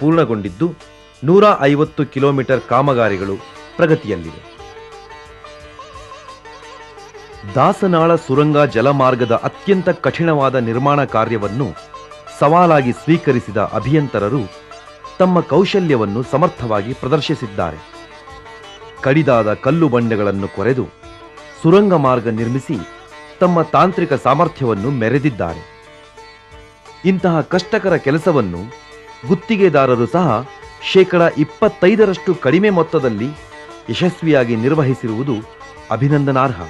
ಪೂರ್ಣಗೊಂಡಿದ್ದು 150 ಕಿಲೋಮೀಟರ್ ಕಾಮಗಾರಿಗಳು ಪ್ರಗತಿಯಲ್ಲಿವೆ. ದಾಸನಾಳ ಸುರಂಗ ಜಲಮಾರ್ಗದ ಅತ್ಯಂತ ಕಠಿಣವಾದ ನಿರ್ಮಾಣ ಕಾರ್ಯವನ್ನು ಸವಾಲಾಗಿ ಸ್ವೀಕರಿಸಿದ ಅಭಿಯಂತರರು ತಮ್ಮ ಕೌಶಲ್ಯವನ್ನು ಸಮರ್ಥವಾಗಿ ಪ್ರದರ್ಶಿಸಿದ್ದಾರೆ. ಕಡಿದಾದ ಕಲ್ಲು ಬಂಡೆಗಳನ್ನು ಕೊರೆದು ಸುರಂಗ ಮಾರ್ಗ ನಿರ್ಮಿಸಿ ತಮ್ಮ ತಾಂತ್ರಿಕ ಸಾಮರ್ಥ್ಯವನ್ನು ಮೆರೆದಿದ್ದಾರೆ. ಇಂತಹ ಕಷ್ಟಕರ ಕೆಲಸವನ್ನು ಗುತ್ತಿಗೆದಾರರು ಸಹ 25% ಕಡಿಮೆ ಮೊತ್ತದಲ್ಲಿ ಯಶಸ್ವಿಯಾಗಿ ನಿರ್ವಹಿಸಿರುವುದು ಅಭಿನಂದನಾರ್ಹ.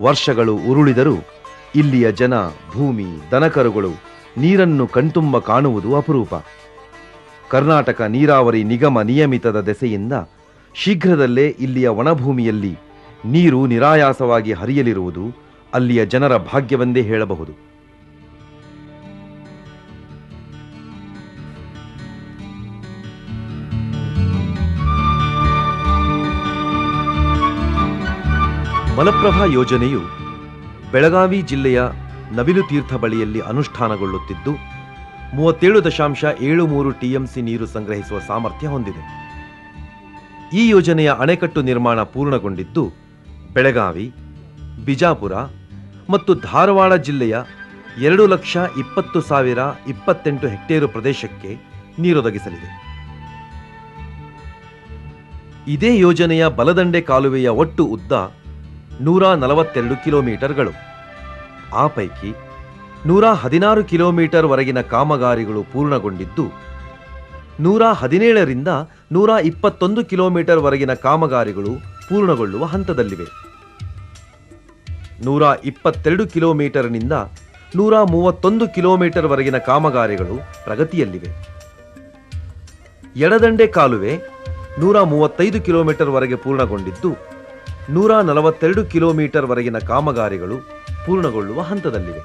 ವರ್ಷಗಳು ಉರುಳಿದರೂ ಇಲ್ಲಿಯ ಜನ, ಭೂಮಿ, ದನಕರುಗಳು ನೀರನ್ನು ಕಣ್ತುಂಬ ಕಾಣುವುದು ಅಪರೂಪ. ಕರ್ನಾಟಕ ನೀರಾವರಿ ನಿಗಮ ನಿಯಮಿತದ ದೆಸೆಯಿಂದ ಶೀಘ್ರದಲ್ಲೇ ಇಲ್ಲಿಯ ಒಣಭೂಮಿಯಲ್ಲಿ ನೀರು ನಿರಾಯಾಸವಾಗಿ ಹರಿಯಲಿರುವುದು ಅಲ್ಲಿಯ ಜನರ ಭಾಗ್ಯವೆಂದೇ ಹೇಳಬಹುದು. ಮಲಪ್ರಭಾ ಯೋಜನೆಯು ಬೆಳಗಾವಿ ಜಿಲ್ಲೆಯ ನವಿಲುತೀರ್ಥ ಬಳಿಯಲ್ಲಿ ಅನುಷ್ಠಾನಗೊಳ್ಳುತ್ತಿದ್ದು 37.73 ಟಿಎಂಸಿ ನೀರು ಸಂಗ್ರಹಿಸುವ ಸಾಮರ್ಥ್ಯ ಹೊಂದಿದೆ. ಈ ಯೋಜನೆಯ ಅಣೆಕಟ್ಟು ನಿರ್ಮಾಣ ಪೂರ್ಣಗೊಂಡಿದ್ದು ಬೆಳಗಾವಿ, ಬಿಜಾಪುರ ಮತ್ತು ಧಾರವಾಡ ಜಿಲ್ಲೆಯ 2,20,028 ಹೆಕ್ಟೇರು ಪ್ರದೇಶಕ್ಕೆ ನೀರೊದಗಿಸಲಿದೆ. ಇದೇ ಯೋಜನೆಯ ಬಲದಂಡೆ ಕಾಲುವೆಯ ಒಟ್ಟು ಉದ್ದ 142 ಕಿಲೋಮೀಟರ್ಗಳು. ಆ ಪೈಕಿ 116 ಕಿಲೋಮೀಟರ್ ವರೆಗಿನ ಕಾಮಗಾರಿಗಳು ಪೂರ್ಣಗೊಂಡಿದ್ದು 117ರಿಂದ 121 ಕಿಲೋಮೀಟರ್ ವರೆಗಿನ ಕಾಮಗಾರಿಗಳು ಪೂರ್ಣಗೊಳ್ಳುವ ಹಂತದಲ್ಲಿವೆ. 122 ಕಿಲೋಮೀಟರ್ನಿಂದ 131 ಕಿಲೋಮೀಟರ್ ವರೆಗಿನ ಕಾಮಗಾರಿಗಳು ಪ್ರಗತಿಯಲ್ಲಿವೆ. ಎಡದಂಡೆ ಕಾಲುವೆ 135 ಕಿಲೋಮೀಟರ್ ವರೆಗೆ ಪೂರ್ಣಗೊಂಡಿದ್ದು 142 ಕಿಲೋಮೀಟರ್ ವರೆಗಿನ ಕಾಮಗಾರಿಗಳು ಪೂರ್ಣಗೊಳ್ಳುವ ಹಂತದಲ್ಲಿವೆ.